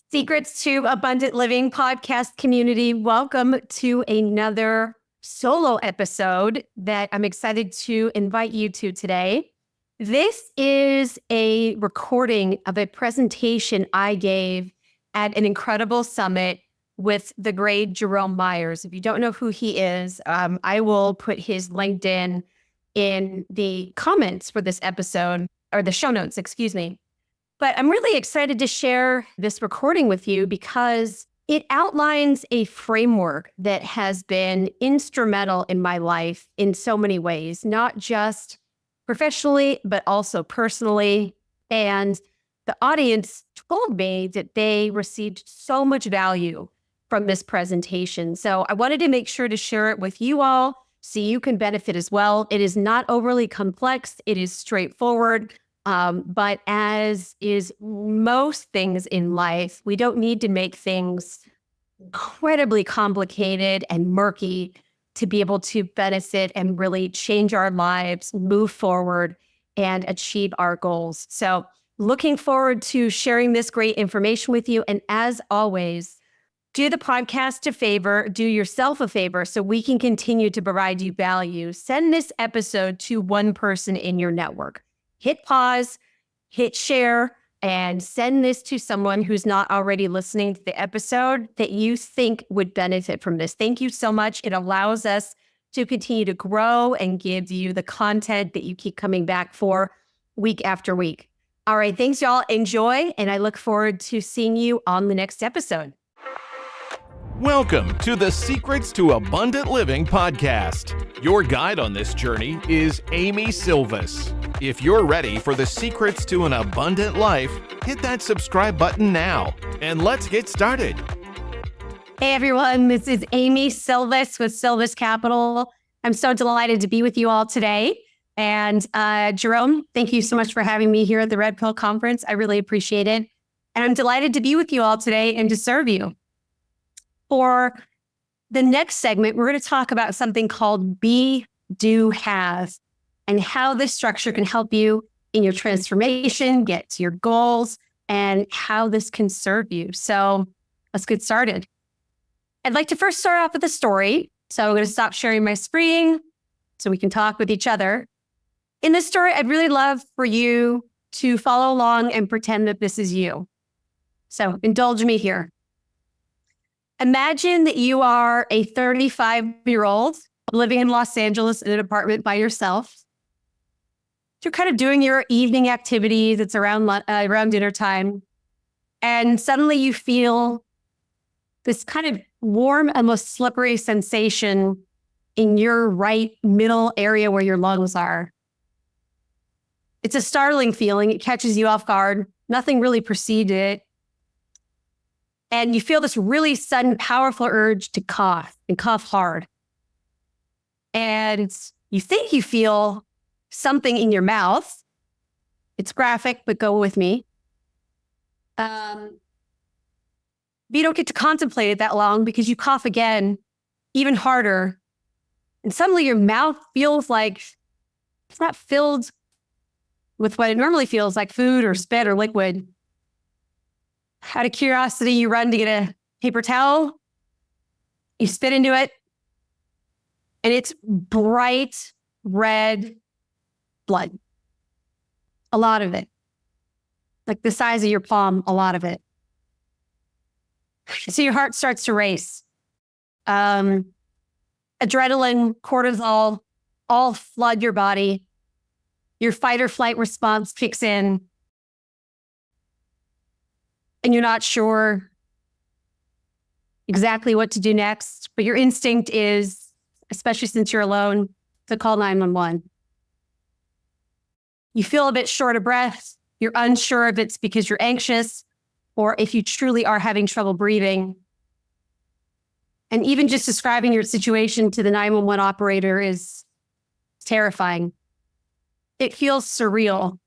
Secrets to Abundant Living podcast community. Welcome to another solo episode that I'm excited to invite you to today. This is a recording of a presentation I gave at an incredible summit with the great Jerome Myers. If you don't know who he is, I will put his LinkedIn in the comments for this episode, or the show notes, excuse me. But I'm really excited to share this recording with you because it outlines a framework that has been instrumental in my life in so many ways, not just professionally, but also personally. And the audience told me that they received so much value from this presentation. So I wanted to make sure to share it with you all so you can benefit as well. It is not overly complex. It is straightforward. But as is most things in life, we don't need to make things incredibly complicated and murky to be able to benefit and really change our lives, move forward, and achieve our goals. So looking forward to sharing this great information with you. And as always, do the podcast a favor, do yourself a favor so we can continue to provide you value. Send this episode to one person in your network. Hit pause, hit share, and send this to someone who's not already listening to the episode that you think would benefit from this. Thank you so much. It allows us to continue to grow and give you the content that you keep coming back for week after week. All right, thanks y'all. Enjoy, and I look forward to seeing you on the next episode. Welcome to the Secrets to Abundant Living podcast. Your guide on this journey is Amy Sylvis. If you're ready for the secrets to an abundant life, hit that subscribe button now, and let's get started. Hey everyone, this is Amy Sylvis with Sylvis Capital. I'm so delighted to be with you all today. And Jerome, thank you so much for having me here at the Red Pill Conference. I really appreciate it. And I'm delighted to be with you all today and to serve you. For the next segment, we're going to talk about something called Be, Do, Have, and how this structure can help you in your transformation, get to your goals, and how this can serve you. So let's get started. I'd like to first start off with a story. So I'm going to stop sharing my screen so we can talk with each other. In this story, I'd really love for you to follow along and pretend that this is you. So indulge me here. Imagine that you are a 35-year-old living in Los Angeles in an apartment by yourself. You're kind of doing your evening activities. It's around dinner time. And suddenly you feel this kind of warm, almost slippery sensation in your right middle area where your lungs are. It's a startling feeling. It catches you off guard. Nothing really preceded it. And you feel this really sudden, powerful urge to cough and cough hard. And you think you feel something in your mouth. It's graphic, but go with me. But you don't get to contemplate it that long because you cough again, even harder. And suddenly your mouth feels like it's not filled with what it normally feels like, food or spit or liquid. Out of curiosity, you run to get a paper towel, you spit into it, and it's bright red blood. A lot of it. Like the size of your palm, a lot of it. So your heart starts to race. Adrenaline, cortisol, all flood your body. Your fight or flight response kicks in. And you're not sure exactly what to do next, but your instinct is, especially since you're alone, to call 911. You feel a bit short of breath. You're unsure if it's because you're anxious or if you truly are having trouble breathing. And even just describing your situation to the 911 operator is terrifying. It feels surreal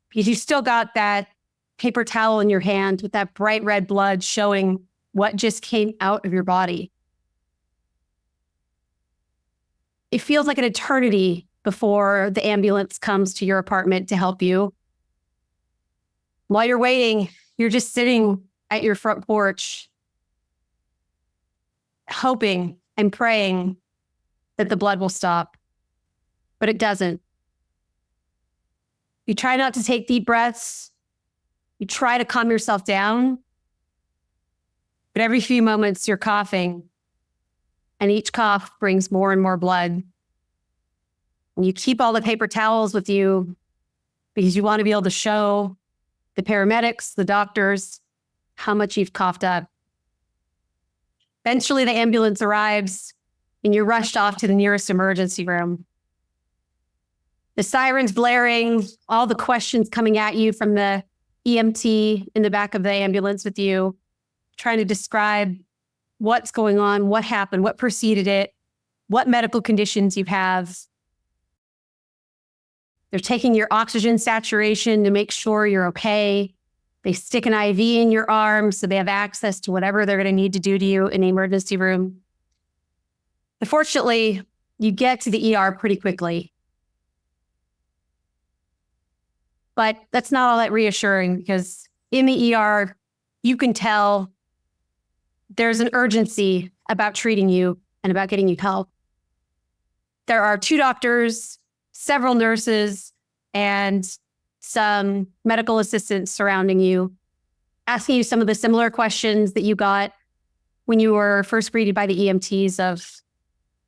because you still got that paper towel in your hand with that bright red blood showing what just came out of your body. It feels like an eternity before the ambulance comes to your apartment to help you. While you're waiting, you're just sitting at your front porch, hoping and praying that the blood will stop, but it doesn't. You try not to take deep breaths. You try to calm yourself down, but every few moments you're coughing, and each cough brings more and more blood. And you keep all the paper towels with you because you want to be able to show the paramedics, the doctors, how much you've coughed up. Eventually, the ambulance arrives and you're rushed off to the nearest emergency room. The sirens blaring, all the questions coming at you from the EMT in the back of the ambulance with you, trying to describe what's going on, what happened, what preceded it, what medical conditions you have. They're taking your oxygen saturation to make sure you're okay. They stick an IV in your arm so they have access to whatever they're going to need to do to you in the emergency room. Unfortunately, you get to the ER pretty quickly. But that's not all that reassuring because in the ER, you can tell there's an urgency about treating you and about getting you help. There are 2 doctors, several nurses, and some medical assistants surrounding you, asking you some of the similar questions that you got when you were first greeted by the EMTs of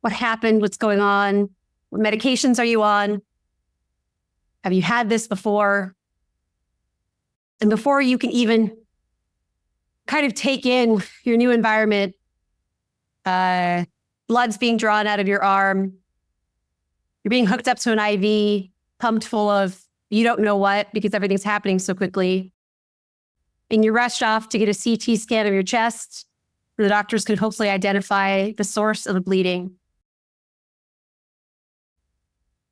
what happened, what's going on, what medications are you on, have you had this before? And before you can even kind of take in your new environment, blood's being drawn out of your arm, you're being hooked up to an IV, pumped full of you don't know what because everything's happening so quickly. And you're rushed off to get a CT scan of your chest where the doctors can hopefully identify the source of the bleeding.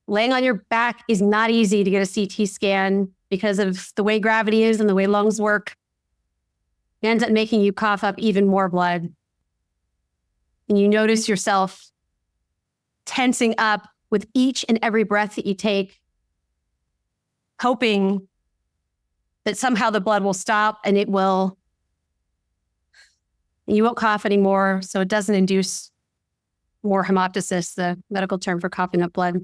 Laying on your back is not easy to get a CT scan because of the way gravity is and the way lungs work. It ends up making you cough up even more blood. And you notice yourself tensing up with each and every breath that you take, hoping that somehow the blood will stop and it will, and you won't cough anymore, so it doesn't induce more hemoptysis, the medical term for coughing up blood.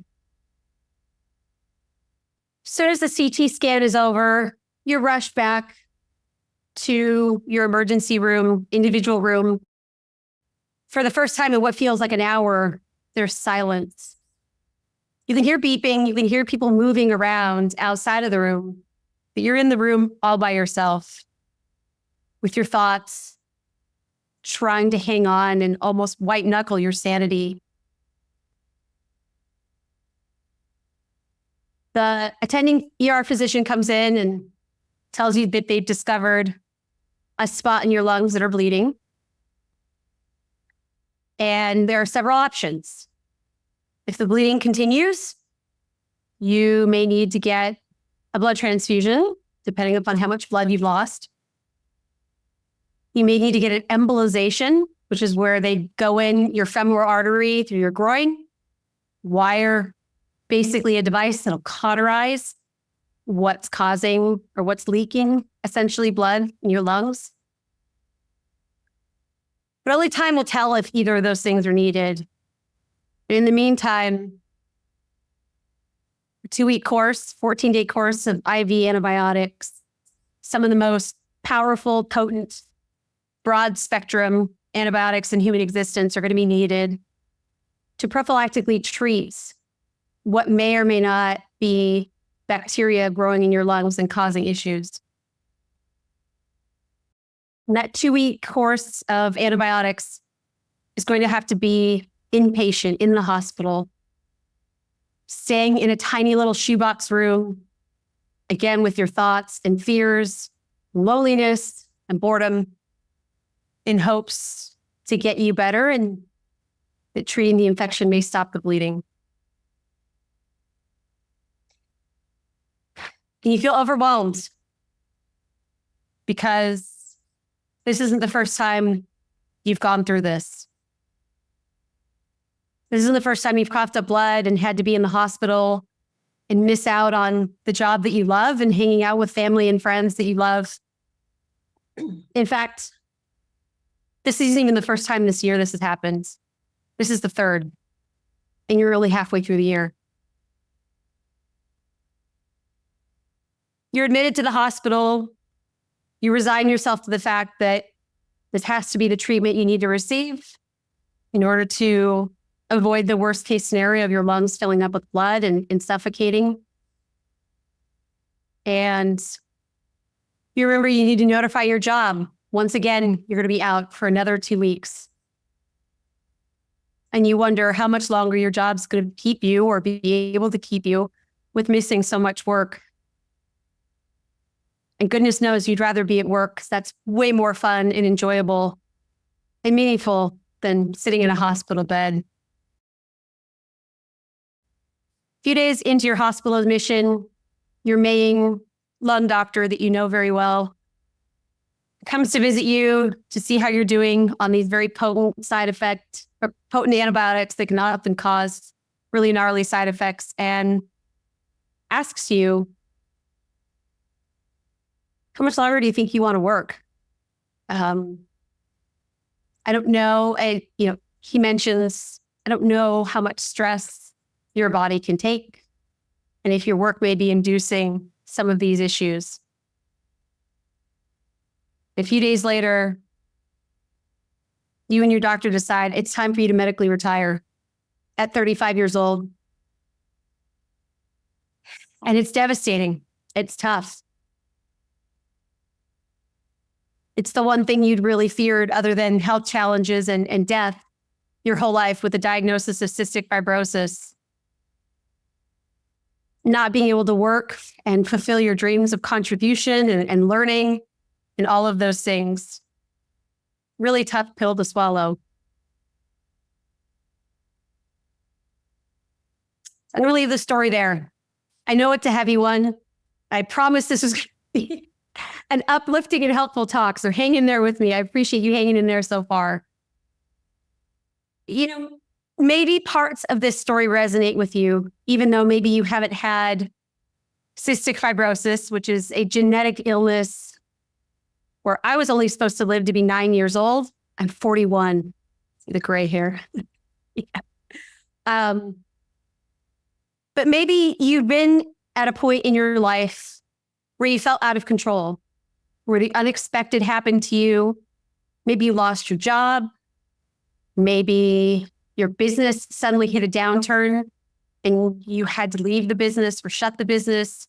As soon as the CT scan is over, you're rushed back to your emergency room, individual room. For the first time in what feels like an hour, there's silence. You can hear beeping, you can hear people moving around outside of the room, but you're in the room all by yourself with your thoughts, trying to hang on and almost white knuckle your sanity. The attending ER physician comes in and tells you that they've discovered a spot in your lungs that are bleeding. And there are several options. If the bleeding continues, you may need to get a blood transfusion, depending upon how much blood you've lost. You may need to get an embolization, which is where they go in your femoral artery through your groin, wire basically a device that'll cauterize what's causing or what's leaking, essentially blood in your lungs. But only time will tell if either of those things are needed. In the meantime, a 2-week course, 14-day course of IV antibiotics, some of the most powerful, potent, broad spectrum antibiotics in human existence are going to be needed to prophylactically treat what may or may not be bacteria growing in your lungs and causing issues. And that 2-week course of antibiotics is going to have to be inpatient in the hospital, staying in a tiny little shoebox room, again with your thoughts and fears, loneliness and boredom, in hopes to get you better and that treating the infection may stop the bleeding. And you feel overwhelmed because this isn't the first time you've gone through this. This isn't the first time you've coughed up blood and had to be in the hospital and miss out on the job that you love and hanging out with family and friends that you love. In fact, this isn't even the first time this year this has happened. This is the third, and you're only halfway through the year. You're admitted to the hospital. You resign yourself to the fact that this has to be the treatment you need to receive in order to avoid the worst case scenario of your lungs filling up with blood and suffocating. And you remember you need to notify your job. Once again, you're going to be out for another 2 weeks. And you wonder how much longer your job's going to keep you or be able to keep you with missing so much work. And goodness knows you'd rather be at work because that's way more fun and enjoyable and meaningful than sitting in a hospital bed. A few days into your hospital admission, your main lung doctor that you know very well comes to visit you to see how you're doing on these very potent potent antibiotics that can often cause really gnarly side effects, and asks you, how much longer do you think you want to work? I don't know. He mentions, I don't know how much stress your body can take, and if your work may be inducing some of these issues. A few days later, you and your doctor decide it's time for you to medically retire at 35 years old. And it's devastating. It's tough. It's the one thing you'd really feared other than health challenges and death your whole life, with a diagnosis of cystic fibrosis. Not being able to work and fulfill your dreams of contribution and learning and all of those things. Really tough pill to swallow. I'm going to leave the story there. I know it's a heavy one. I promise this is going to be an uplifting and helpful talk, so hang in there with me. I appreciate you hanging in there so far. Maybe parts of this story resonate with you, even though maybe you haven't had cystic fibrosis, which is a genetic illness where I was only supposed to live to be 9 years old. I'm 41. See the gray hair. Yeah. But maybe you've been at a point in your life where you felt out of control, where the unexpected happened to you. Maybe you lost your job. Maybe your business suddenly hit a downturn and you had to leave the business or shut the business.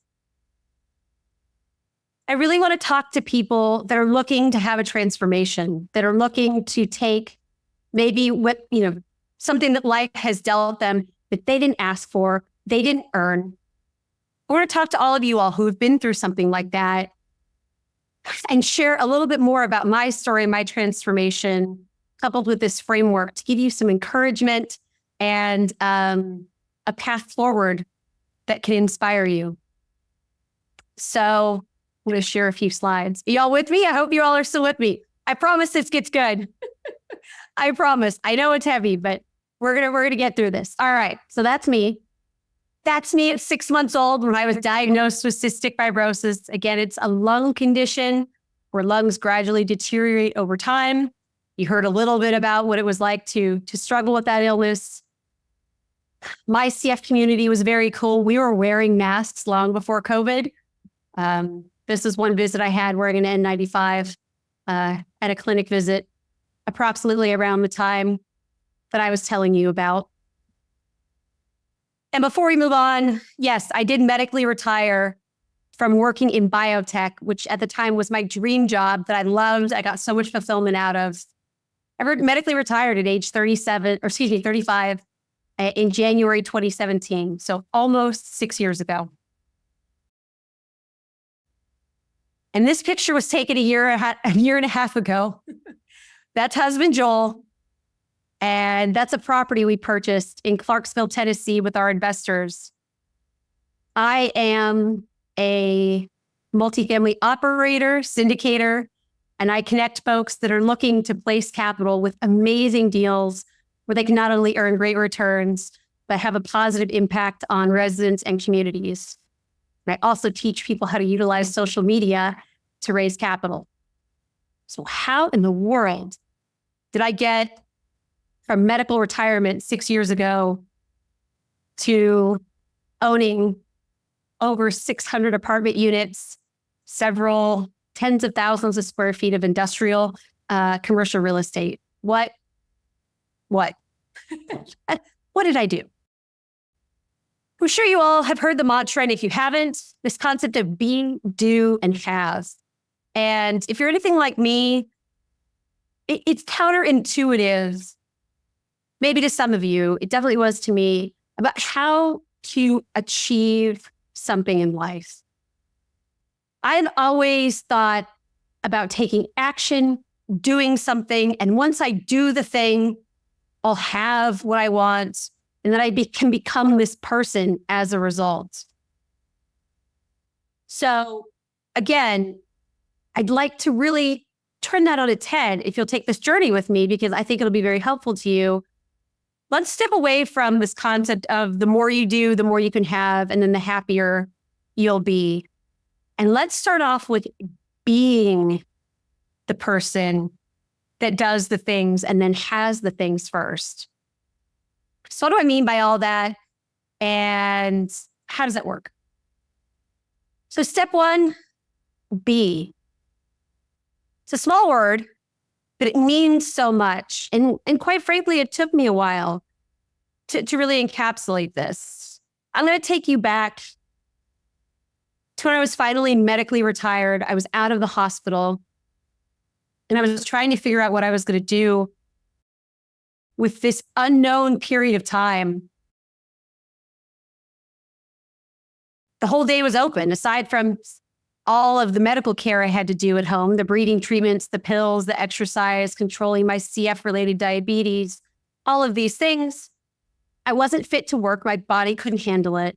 I really want to talk to people that are looking to have a transformation, that are looking to take maybe something that life has dealt them that they didn't ask for, they didn't earn. I want to talk to all of you all who have been through something like that and share a little bit more about my story, my transformation, coupled with this framework to give you some encouragement and a path forward that can inspire you. So I'm going to share a few slides. Are y'all with me? I hope you all are still with me. I promise this gets good. I promise. I know it's heavy, but we're gonna get through this. All right. So that's me. That's me at 6 months old when I was diagnosed with cystic fibrosis. Again, it's a lung condition where lungs gradually deteriorate over time. You heard a little bit about what it was like to struggle with that illness. My CF community was very cool. We were wearing masks long before COVID. This is one visit I had wearing an N95 at a clinic visit, approximately around the time that I was telling you about. And before we move on, yes, I did medically retire from working in biotech, which at the time was my dream job that I loved. I got so much fulfillment out of. I medically retired at age 35 in January 2017. So almost 6 years ago. And this picture was taken a year and a half ago. That's husband Joel. And that's a property we purchased in Clarksville, Tennessee with our investors. I am a multifamily operator, syndicator, and I connect folks that are looking to place capital with amazing deals where they can not only earn great returns, but have a positive impact on residents and communities. And I also teach people how to utilize social media to raise capital. So how in the world did I get from medical retirement 6 years ago to owning over 600 apartment units, several tens of thousands of square feet of industrial, commercial real estate? What? What did I do? I'm sure you all have heard the mantra, and if you haven't, this concept of being, do, and have. And if you're anything like me, it's counterintuitive, maybe to some of you, it definitely was to me, about how to achieve something in life. I had always thought about taking action, doing something, and once I do the thing, I'll have what I want, and then I can become this person as a result. So again, I'd like to really turn that on its head if you'll take this journey with me, because I think it'll be very helpful to you. Let's step away from this concept of the more you do, the more you can have, and then the happier you'll be. And let's start off with being the person that does the things and then has the things first. So what do I mean by all that? And how does that work? So step one, be. It's a small word, but it means so much. And quite frankly, it took me a while to really encapsulate this. I'm going to take you back to when I was finally medically retired. I was out of the hospital and I was trying to figure out what I was going to do with this unknown period of time. The whole day was open, aside from all of the medical care I had to do at home, the breathing treatments, the pills, the exercise, controlling my CF-related diabetes, all of these things. I wasn't fit to work. My body couldn't handle it.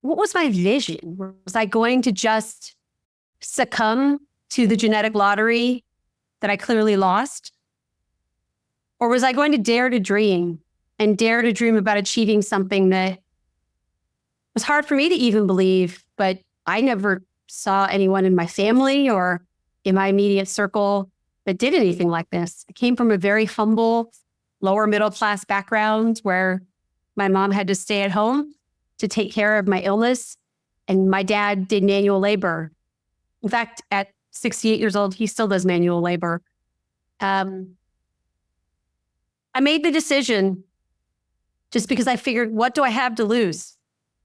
What was my vision? Was I going to just succumb to the genetic lottery that I clearly lost? Or was I going to dare to dream and dare to dream about achieving something that was hard for me to even believe, but I never saw anyone in my family or in my immediate circle that did anything like this. I came from a very humble, lower middle class background where my mom had to stay at home to take care of my illness, and my dad did manual labor. In fact, at 68 years old, he still does manual labor. I made the decision just because I figured, what do I have to lose?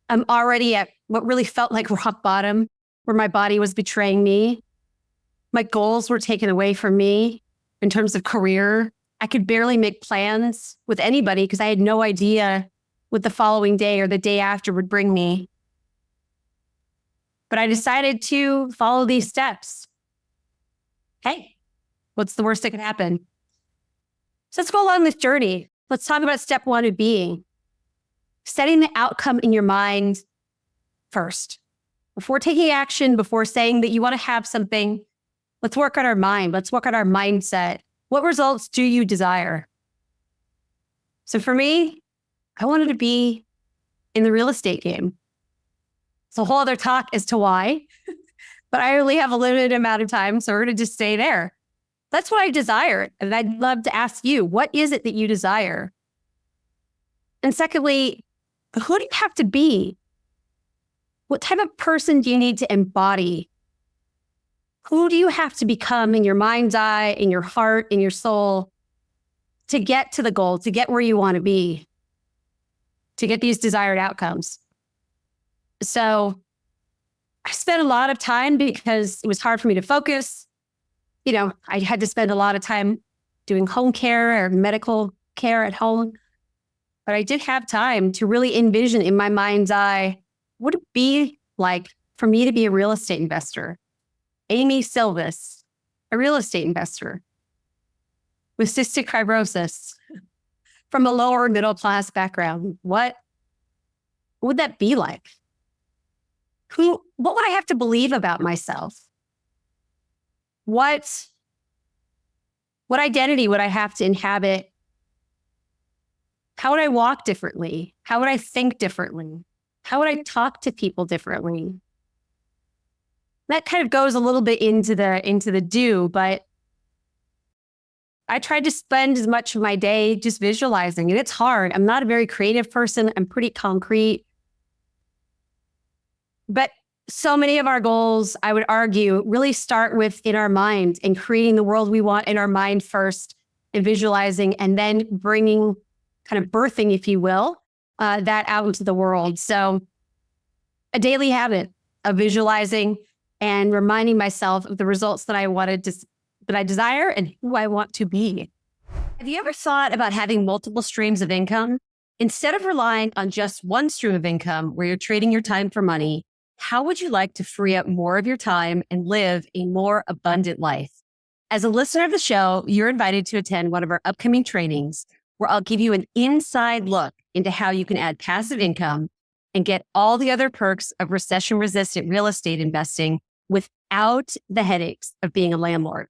I'm already at what really felt like rock bottom, where my body was betraying me. My goals were taken away from me in terms of career. I could barely make plans with anybody because I had no idea what the following day or the day after would bring me. But I decided to follow these steps. Hey, what's the worst that could happen? So let's go along this journey. Let's talk about step one of being. Setting the outcome in your mind first. Before taking action, before saying that you want to have something, let's work on our mind. Let's work on our mindset. What results do you desire? So for me, I wanted to be in the real estate game. It's a whole other talk as to why, but I only have a limited amount of time, so we're going to just stay there. That's what I desire. And I'd love to ask you, what is it that you desire? And secondly, who do you have to be? What type of person do you need to embody? Who do you have to become in your mind's eye, in your heart, in your soul to get to the goal, to get where you want to be, to get these desired outcomes? So I spent a lot of time because it was hard for me to focus. You know, I had to spend a lot of time doing home care or medical care at home. But I did have time to really envision in my mind's eye, what would it be like for me to be a real estate investor? Amy Sylvis, a real estate investor with cystic fibrosis from a lower middle class background. What would that be like? What would I have to believe about myself? What identity would I have to inhabit? How would I walk differently? How would I think differently? How would I talk to people differently? That kind of goes a little bit into the do, but I tried to spend as much of my day just visualizing, and it's hard. I'm not a very creative person. I'm pretty concrete. But so many of our goals, I would argue, really start with in our mind and creating the world we want in our mind first and visualizing, and then bringing, kind of birthing, if you will, that out into the world. So a daily habit of visualizing and reminding myself of the results that that I desire and who I want to be. Have you ever thought about having multiple streams of income? Instead of relying on just one stream of income where you're trading your time for money, how would you like to free up more of your time and live a more abundant life? As a listener of the show, you're invited to attend one of our upcoming trainings where I'll give you an inside look into how you can add passive income and get all the other perks of recession-resistant real estate investing without the headaches of being a landlord.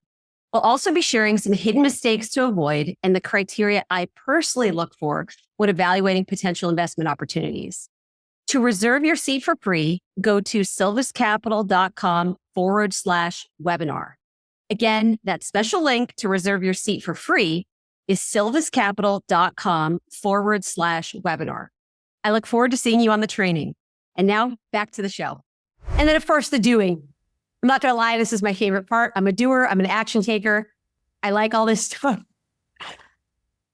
We'll also be sharing some hidden mistakes to avoid and the criteria I personally look for when evaluating potential investment opportunities. To reserve your seat for free, go to sylviscapital.com/webinar. Again, that special link to reserve your seat for free is sylviscapital.com/webinar. I look forward to seeing you on the training. And now back to the show. And then, of course, the doing. I'm not going to lie, this is my favorite part. I'm a doer. I'm an action taker. I like all this stuff.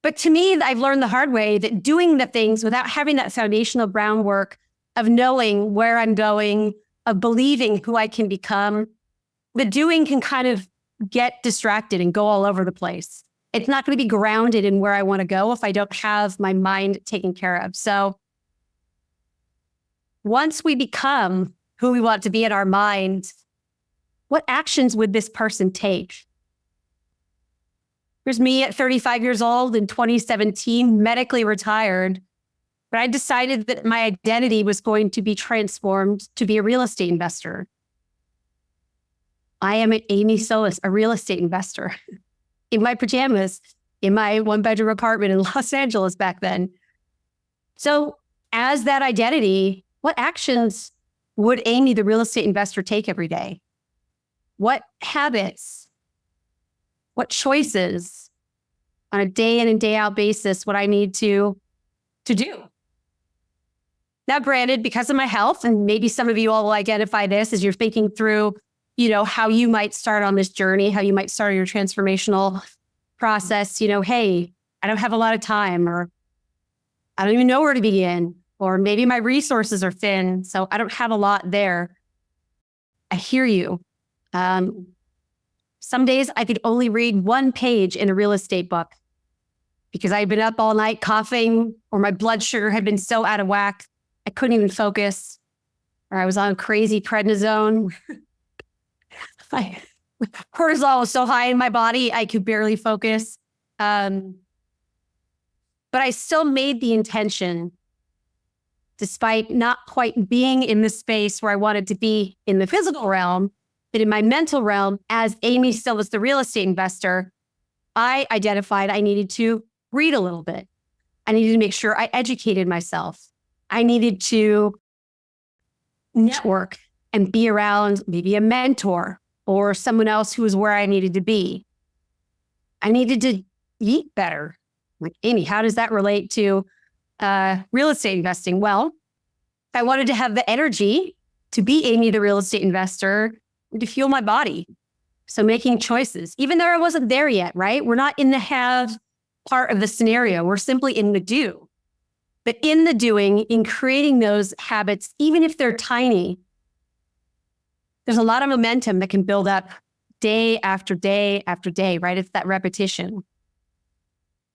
But to me, I've learned the hard way that doing the things without having that foundational groundwork of knowing where I'm going, of believing who I can become, the doing can kind of get distracted and go all over the place. It's not going to be grounded in where I want to go if I don't have my mind taken care of. So once we become who we want to be in our mind, what actions would this person take? Here's me at 35 years old in 2017, medically retired, but I decided that my identity was going to be transformed to be a real estate investor. I am Amy Sylvis, a real estate investor in my pajamas, in my one-bedroom apartment in Los Angeles back then. So as that identity, what actions would Amy, the real estate investor, take every day? What habits, what choices on a day in and day out basis would I need to do? Now, granted, because of my health, and maybe some of you all will identify this as you're thinking through, how you might start on this journey, how you might start your transformational process, hey, I don't have a lot of time, or I don't even know where to begin, or maybe my resources are thin, so I don't have a lot there. I hear you. Some days I could only read one page in a real estate book because I'd been up all night coughing, or my blood sugar had been so out of whack, I couldn't even focus, or I was on crazy prednisone. My cortisol was so high in my body, I could barely focus. But I still made the intention, despite not quite being in the space where I wanted to be in the physical realm, but in my mental realm, as Amy Sylvis, the real estate investor, I identified I needed to read a little bit. I needed to make sure I educated myself. I needed to network and be around maybe a mentor or someone else who was where I needed to be. I needed to eat better. Like, Amy, how does that relate to real estate investing? Well, I wanted to have the energy to be Amy, the real estate investor, to fuel my body. So making choices, even though I wasn't there yet, right? We're not in the have part of the scenario. We're simply in the do. But in the doing, in creating those habits, even if they're tiny, there's a lot of momentum that can build up day after day after day, right? It's that repetition.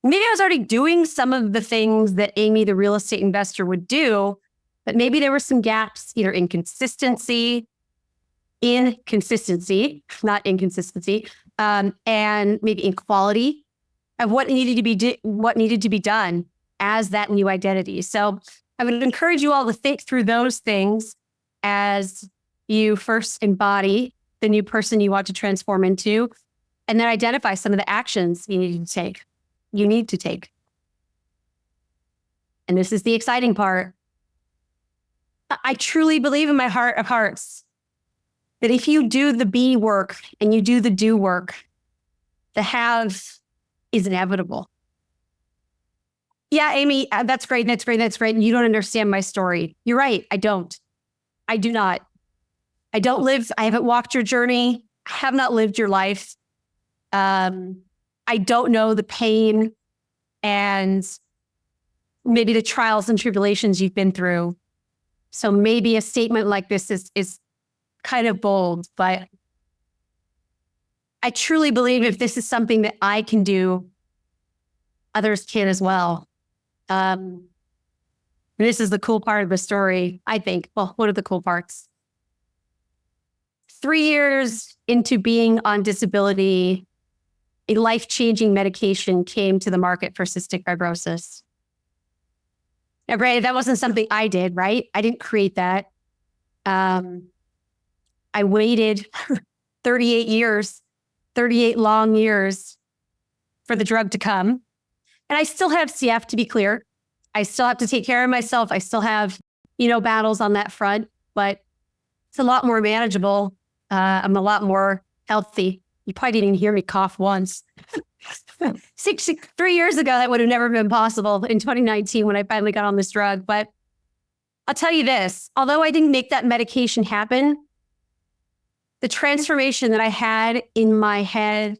Maybe I was already doing some of the things that Amy, the real estate investor, would do, but maybe there were some gaps, either inconsistency, not inconsistency, and maybe in quality of what needed to be done as that new identity. So I would encourage you all to think through those things as you first embody the new person you want to transform into, and then identify some of the actions you need to take. And this is the exciting part. I truly believe in my heart of hearts that if you do the be work and you do the do work, the have is inevitable. Yeah, Amy, that's great. That's great. That's great. And you don't understand my story. You're right. I don't. I do not. I haven't walked your journey. I have not lived your life. I don't know the pain and maybe the trials and tribulations you've been through. So maybe a statement like this is kind of bold, but I truly believe if this is something that I can do, others can as well. This is the cool part of the story, I think. Well, one of the cool parts. 3 years into being on disability, a life-changing medication came to the market for cystic fibrosis. Now, granted, that wasn't something I did, right? I didn't create that. I waited 38 years, 38 long years for the drug to come. And I still have CF, to be clear. I still have to take care of myself. I still have, battles on that front, but it's a lot more manageable. I'm a lot more healthy. You probably didn't even hear me cough once. 3 years ago, that would have never been possible in 2019 when I finally got on this drug. But I'll tell you this, although I didn't make that medication happen, the transformation that I had in my head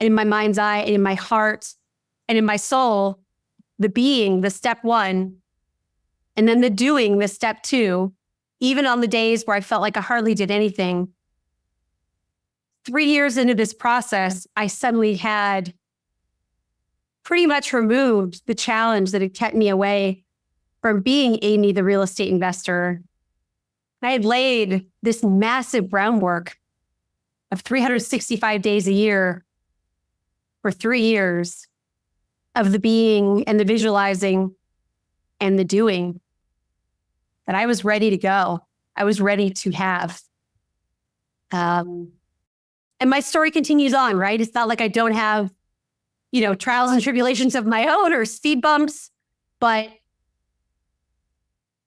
and in my mind's eye and in my heart and in my soul, the being, the step one, and then the doing, the step two, even on the days where I felt like I hardly did anything. 3 years into this process, I suddenly had pretty much removed the challenge that had kept me away from being Amy, the real estate investor. I had laid this massive groundwork of 365 days a year for 3 years of the being and the visualizing and the doing that I was ready to go. I was ready to have. And my story continues on, right? It's not like I don't have, trials and tribulations of my own or speed bumps, but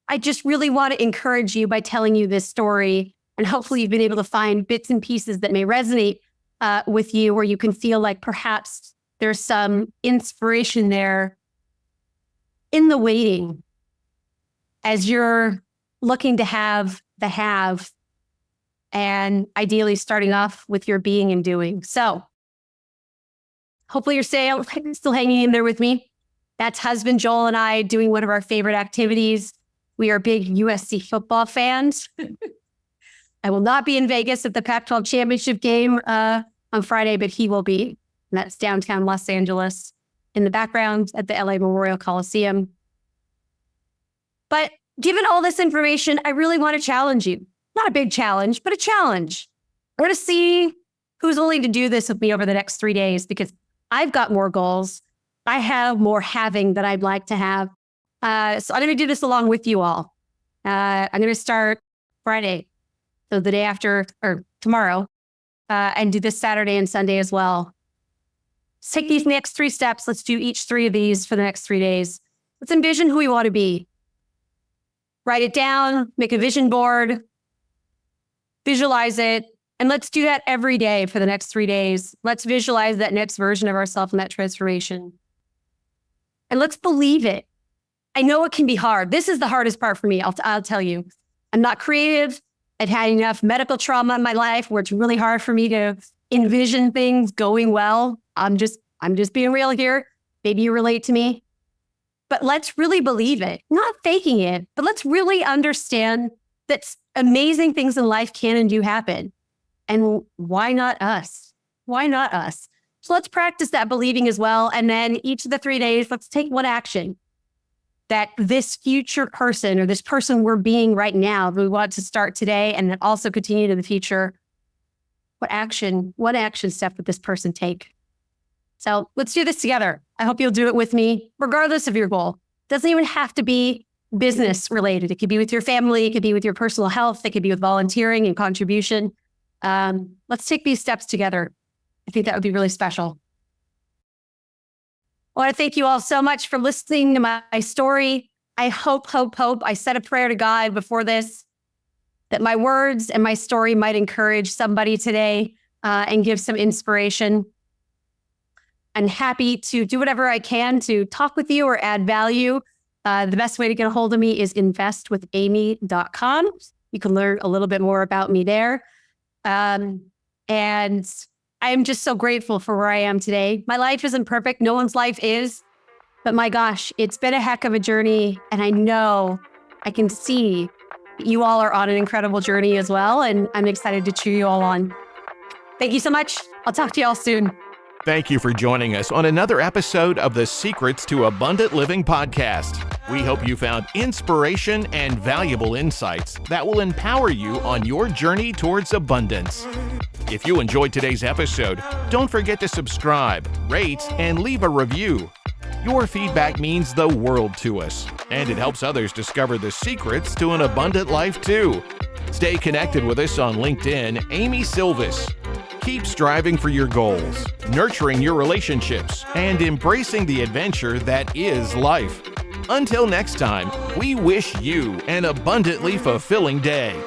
I just really want to encourage you by telling you this story. And hopefully you've been able to find bits and pieces that may resonate with you, where you can feel like perhaps there's some inspiration there in the waiting as you're looking to have the have, and ideally starting off with your being and doing. So hopefully you're still hanging in there with me. That's husband Joel and I doing one of our favorite activities. We are big USC football fans. I will not be in Vegas at the Pac-12 championship game on Friday, but he will be. And that's downtown Los Angeles in the background at the LA Memorial Coliseum. But given all this information, I really want to challenge you. Not a big challenge, but a challenge. We're going to see who's willing to do this with me over the next 3 days, because I've got more goals. I have more having that I'd like to have. So I'm going to do this along with you all. I'm going to start Friday, so the day after, or tomorrow, and do this Saturday and Sunday as well. Let's take these next 3 steps. Let's do each 3 of these for the next 3 days. Let's envision who we want to be. Write it down, make a vision board, visualize it, and let's do that every day for the next 3 days. Let's visualize that next version of ourselves and that transformation. And let's believe it. I know it can be hard. This is the hardest part for me. I'll tell you. I'm not creative. I've had enough medical trauma in my life where it's really hard for me to envision things going well. I'm just being real here. Maybe you relate to me. But let's really believe it. Not faking it, but let's really understand that amazing things in life can and do happen. And why not us? Why not us? So let's practice that believing as well. And then each of the 3 days, let's take one action that this future person, or this person we're being right now, that we want to start today and then also continue to the future. What action step would this person take? So let's do this together. I hope you'll do it with me, regardless of your goal. It doesn't even have to be business related. It could be with your family. It could be with your personal health. It could be with volunteering and contribution. Let's take these steps together. I think that would be really special. I want to thank you all so much for listening to my story. I hope. I said a prayer to God before this. that my words and my story might encourage somebody today and give some inspiration. I'm happy to do whatever I can to talk with you or add value. The best way to get a hold of me is investwithamy.com. You can learn a little bit more about me there. And I'm just so grateful for where I am today. My life isn't perfect. No one's life is. But my gosh, it's been a heck of a journey. And I know I can see that you all are on an incredible journey as well. And I'm excited to cheer you all on. Thank you so much. I'll talk to you all soon. Thank you for joining us on another episode of the Secrets to Abundant Living podcast. We hope you found inspiration and valuable insights that will empower you on your journey towards abundance. If you enjoyed today's episode, don't forget to subscribe, rate, and leave a review. Your feedback means the world to us, and it helps others discover the secrets to an abundant life too. Stay connected with us on LinkedIn, Amy Sylvis. Keep striving for your goals, nurturing your relationships, and embracing the adventure that is life. Until next time, we wish you an abundantly fulfilling day.